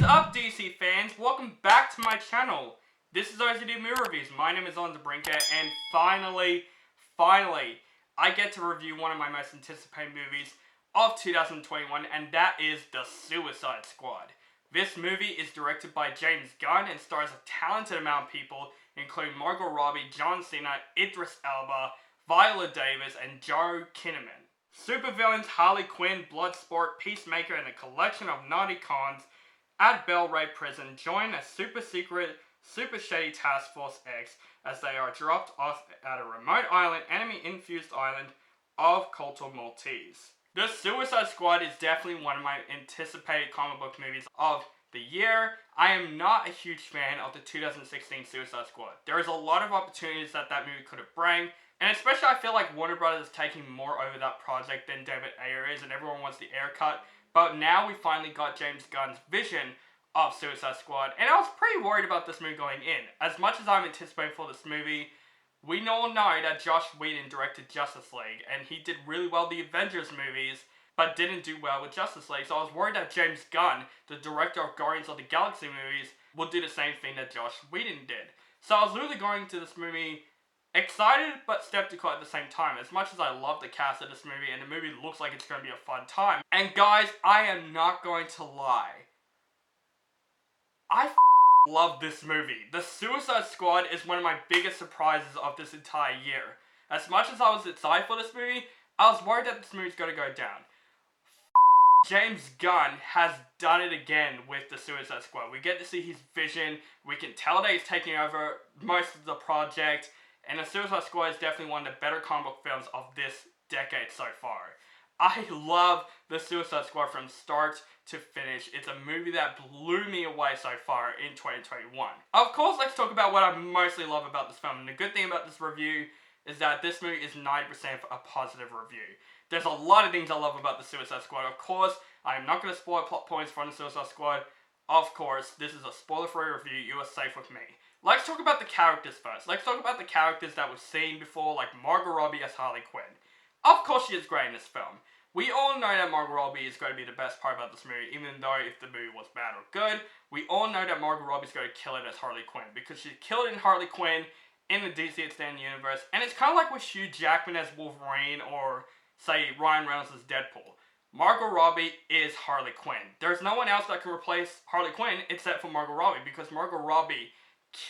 up, DC fans? Welcome back to my channel. This is OCD Movie Reviews. My name is Alonzo Brinker, and finally, I get to review one of my most anticipated movies of 2021, and that is The Suicide Squad. This movie is directed by James Gunn and stars a talented amount of people, including Margot Robbie, John Cena, Idris Elba, Viola Davis, and Joe Kinnaman. Supervillains Harley Quinn, Bloodsport, Peacemaker, and a collection of naughty cons at Bel Ray Prison join a super secret, super shady Task Force X as they are dropped off at a remote island, enemy-infused island of Corto Maltese. The Suicide Squad is definitely one of my anticipated comic book movies of the year. I am not a huge fan of the 2016 Suicide Squad. There is a lot of opportunities that movie could have brought, and especially I feel like Warner Brothers is taking more over that project than David Ayer is, and everyone wants the Ayer cut. But now we finally got James Gunn's vision of Suicide Squad, and I was pretty worried about this movie going in. As much as I'm anticipating for this movie, we all know that Joss Whedon directed Justice League, and he did really well with the Avengers movies, but didn't do well with Justice League. So I was worried that James Gunn, the director of Guardians of the Galaxy movies, would do the same thing that Joss Whedon did. So I was really going to this movie excited but skeptical at the same time. As much as I love the cast of this movie, and the movie looks like it's going to be a fun time. And guys, I am not going to lie. I love this movie. The Suicide Squad is one of my biggest surprises of this entire year. As much as I was excited for this movie, I was worried that this movie's going to go down. James Gunn has done it again with the Suicide Squad. We get to see his vision. We can tell that he's taking over most of the project. And The Suicide Squad is definitely one of the better comic book films of this decade so far. I love The Suicide Squad from start to finish. It's a movie that blew me away so far in 2021. Of course, let's talk about what I mostly love about this film. And the good thing about this review is that this movie is 90% a positive review. There's a lot of things I love about The Suicide Squad. Of course, I'm not going to spoil plot points from The Suicide Squad. Of course, this is a spoiler-free review. You are safe with me. Let's talk about the characters first. Let's talk about the characters that we've seen before, like Margot Robbie as Harley Quinn. Of course she is great in this film. We all know that Margot Robbie is going to be the best part about this movie, even though if the movie was bad or good, we all know that Margot Robbie is going to kill it as Harley Quinn, because she killed it in Harley Quinn in the DC Extended Universe, and it's kind of like with Hugh Jackman as Wolverine, or say Ryan Reynolds as Deadpool. Margot Robbie is Harley Quinn. There's no one else that can replace Harley Quinn except for Margot Robbie, because Margot Robbie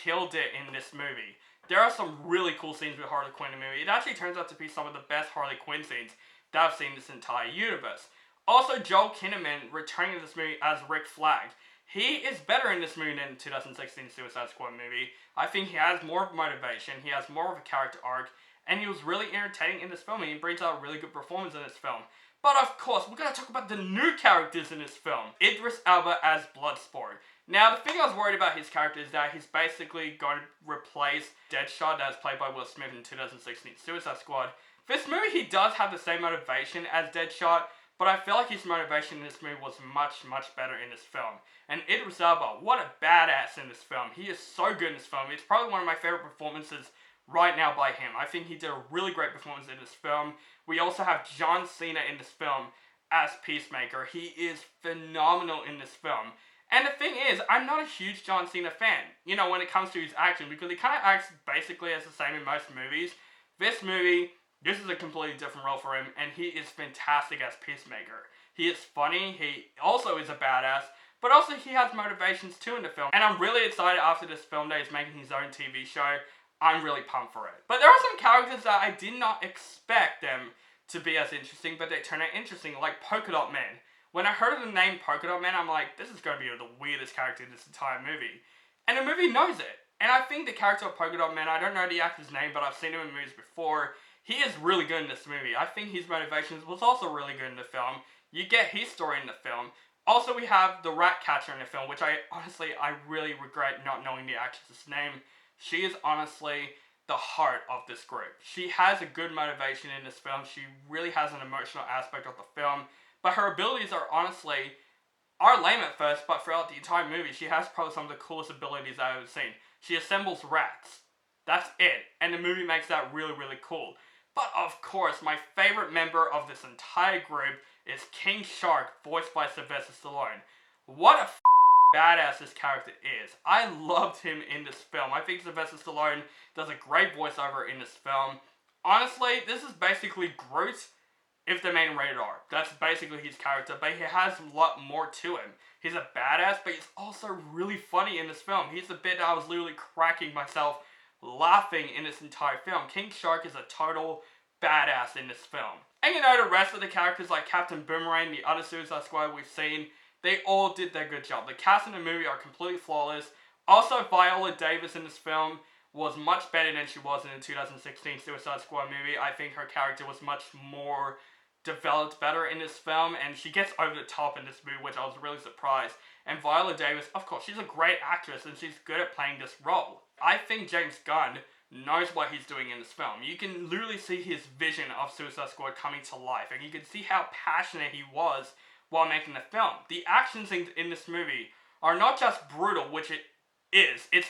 killed it in this movie. There are some really cool scenes with Harley Quinn in the movie. It actually turns out to be some of the best Harley Quinn scenes that I've seen in this entire universe. Also, Joel Kinnaman returning to this movie as Rick Flag. He is better in this movie than the 2016 Suicide Squad movie. I think he has more of motivation, he has more of a character arc, and he was really entertaining in this film, and he brings out a really good performance in this film. But of course, we're going to talk about the new characters in this film. Idris Elba as Bloodsport. Now, the thing I was worried about his character is that he's basically going to replace Deadshot that was played by Will Smith in 2016 Suicide Squad. This movie, he does have the same motivation as Deadshot, but I feel like his motivation in this movie was much, much better in this film. And Idris Elba, what a badass in this film. He is so good in this film. It's probably one of my favorite performances right now by him. I think he did a really great performance in this film. We also have John Cena in this film as Peacemaker. He is phenomenal in this film. And the thing is, I'm not a huge John Cena fan, you know, when it comes to his action, because he kind of acts basically as the same in most movies. This movie, this is a completely different role for him, and he is fantastic as Peacemaker. He is funny, he also is a badass, but also he has motivations too in the film. And I'm really excited after this film that he's making his own TV show. I'm really pumped for it. But there are some characters that I did not expect them to be as interesting, but they turn out interesting, like Polka Dot Man. When I heard of the name Polka Dot Man, I'm like, this is going to be the weirdest character in this entire movie. And the movie knows it. And I think the character of Polka Dot Man, I don't know the actor's name, but I've seen him in movies before. He is really good in this movie. I think his motivations was also really good in the film. You get his story in the film. Also, we have the Ratcatcher in the film, which I really regret not knowing the actress's name. She is honestly the heart of this group. She has a good motivation in this film. She really has an emotional aspect of the film. But her abilities are lame at first, but throughout the entire movie, she has probably some of the coolest abilities I've ever seen. She assembles rats. That's it. And the movie makes that really, really cool. But of course, my favorite member of this entire group is King Shark, voiced by Sylvester Stallone. What a badass this character is. I loved him in this film. I think Sylvester Stallone does a great voiceover in this film. Honestly, this is basically Groot if they made him rated R. That's basically his character, but he has a lot more to him. He's a badass, but he's also really funny in this film. He's the bit that I was literally cracking myself laughing in this entire film. King Shark is a total badass in this film. And you know, the rest of the characters like Captain Boomerang, the other Suicide Squad we've seen, they all did their good job. The cast in the movie are completely flawless. Also, Viola Davis in this film was much better than she was in the 2016 Suicide Squad movie. I think her character was much more developed better in this film, and she gets over the top in this movie, which I was really surprised. And Viola Davis, of course, she's a great actress, and she's good at playing this role. I think James Gunn knows what he's doing in this film. You can literally see his vision of Suicide Squad coming to life, and you can see how passionate he was while making the film. The action scenes in this movie are not just brutal, which it is. It's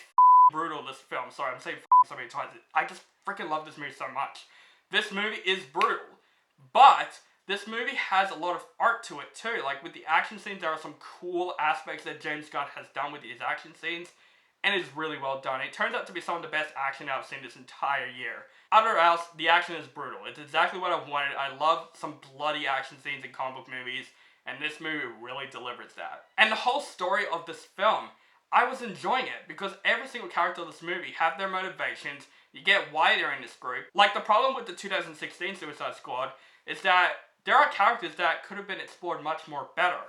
brutal, this film. Sorry, I'm saying so many times. I just freaking love this movie so much. This movie is brutal, but this movie has a lot of art to it too. Like with the action scenes, there are some cool aspects that James Gunn has done with his action scenes, and it's really well done. It turns out to be some of the best action I've seen this entire year. Other else, the action is brutal. It's exactly what I wanted. I love some bloody action scenes in comic book movies, and this movie really delivers that. And the whole story of this film, I was enjoying it because every single character of this movie have their motivations. You get why they're in this group. Like the problem with the 2016 Suicide Squad is that there are characters that could have been explored much more better.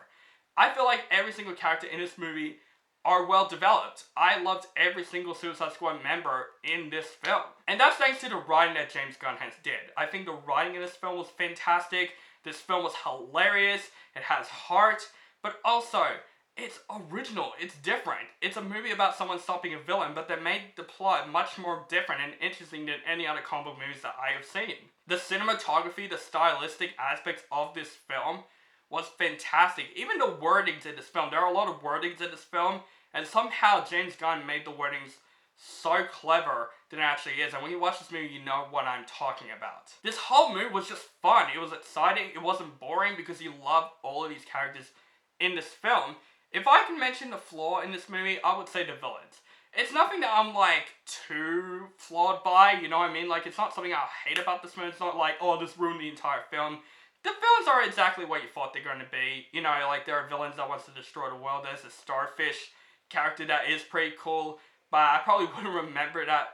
I feel like every single character in this movie are well developed. I loved every single Suicide Squad member in this film. And that's thanks to the writing that James Gunn has did. I think the writing in this film was fantastic. This film was hilarious. It has heart, but also it's original. It's different. It's a movie about someone stopping a villain, but they made the plot much more different and interesting than any other comic book movies that I have seen. The cinematography, the stylistic aspects of this film was fantastic. Even the wordings in this film, there are a lot of wordings in this film, and somehow James Gunn made the wordings so clever than it actually is. And when you watch this movie, you know what I'm talking about. This whole movie was just fun. It was exciting. It wasn't boring because you love all of these characters in this film. If I can mention the flaw in this movie, I would say the villains. It's nothing that I'm like too flawed by, you know what I mean? Like it's not something I hate about this movie. It's not like, oh, this ruined the entire film. The villains are exactly what you thought they're going to be. You know, like there are villains that wants to destroy the world. There's a starfish character that is pretty cool, but I probably wouldn't remember that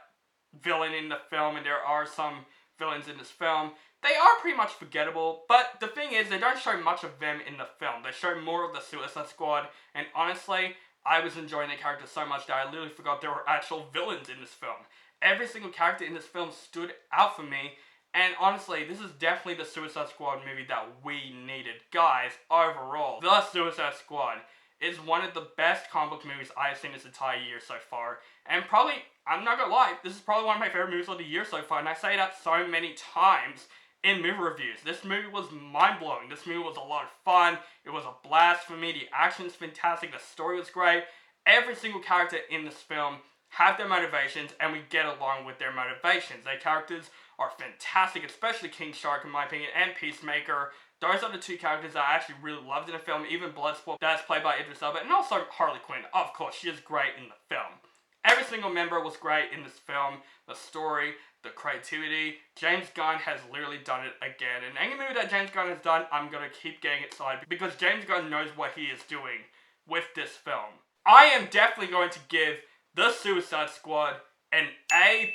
villain in the film, and there are some villains in this film. They are pretty much forgettable, but the thing is, they don't show much of them in the film. They show more of the Suicide Squad, and honestly, I was enjoying the characters so much that I literally forgot there were actual villains in this film. Every single character in this film stood out for me, and honestly, this is definitely the Suicide Squad movie that we needed. Guys, overall, The Suicide Squad is one of the best comic book movies I've seen this entire year so far. And probably, I'm not gonna lie, this is probably one of my favorite movies of the year so far, and I say that so many times in movie reviews. This movie was mind-blowing. This movie was a lot of fun. It was a blast for me. The action's fantastic. The story was great. Every single character in this film have their motivations, and we get along with their motivations. Their characters are fantastic, especially King Shark in my opinion, and Peacemaker. Those are the two characters that I actually really loved in the film. Even Bloodsport, that's played by Idris Elba, and also Harley Quinn. Of course, she is great in the film. Every single member was great in this film. The story, the creativity. James Gunn has literally done it again. And any movie that James Gunn has done, I'm going to keep getting excited because James Gunn knows what he is doing with this film. I am definitely going to give The Suicide Squad an A+.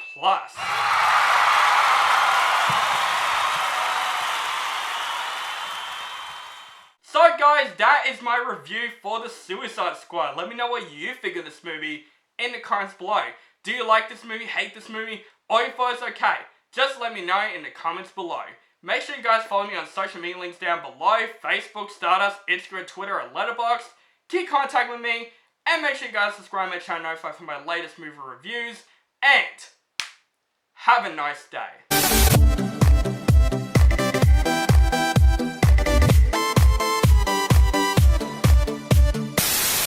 So guys, that is my review for The Suicide Squad. Let me know what you think of this movie in the comments below. Do you like this movie, hate this movie, or you thought it's okay? Just let me know in the comments below. Make sure you guys follow me on social media links down below. Facebook, Stardust, Instagram, Twitter, and Letterboxd. Keep contact with me, and make sure you guys subscribe to my channel notified for my latest movie reviews. And have a nice day.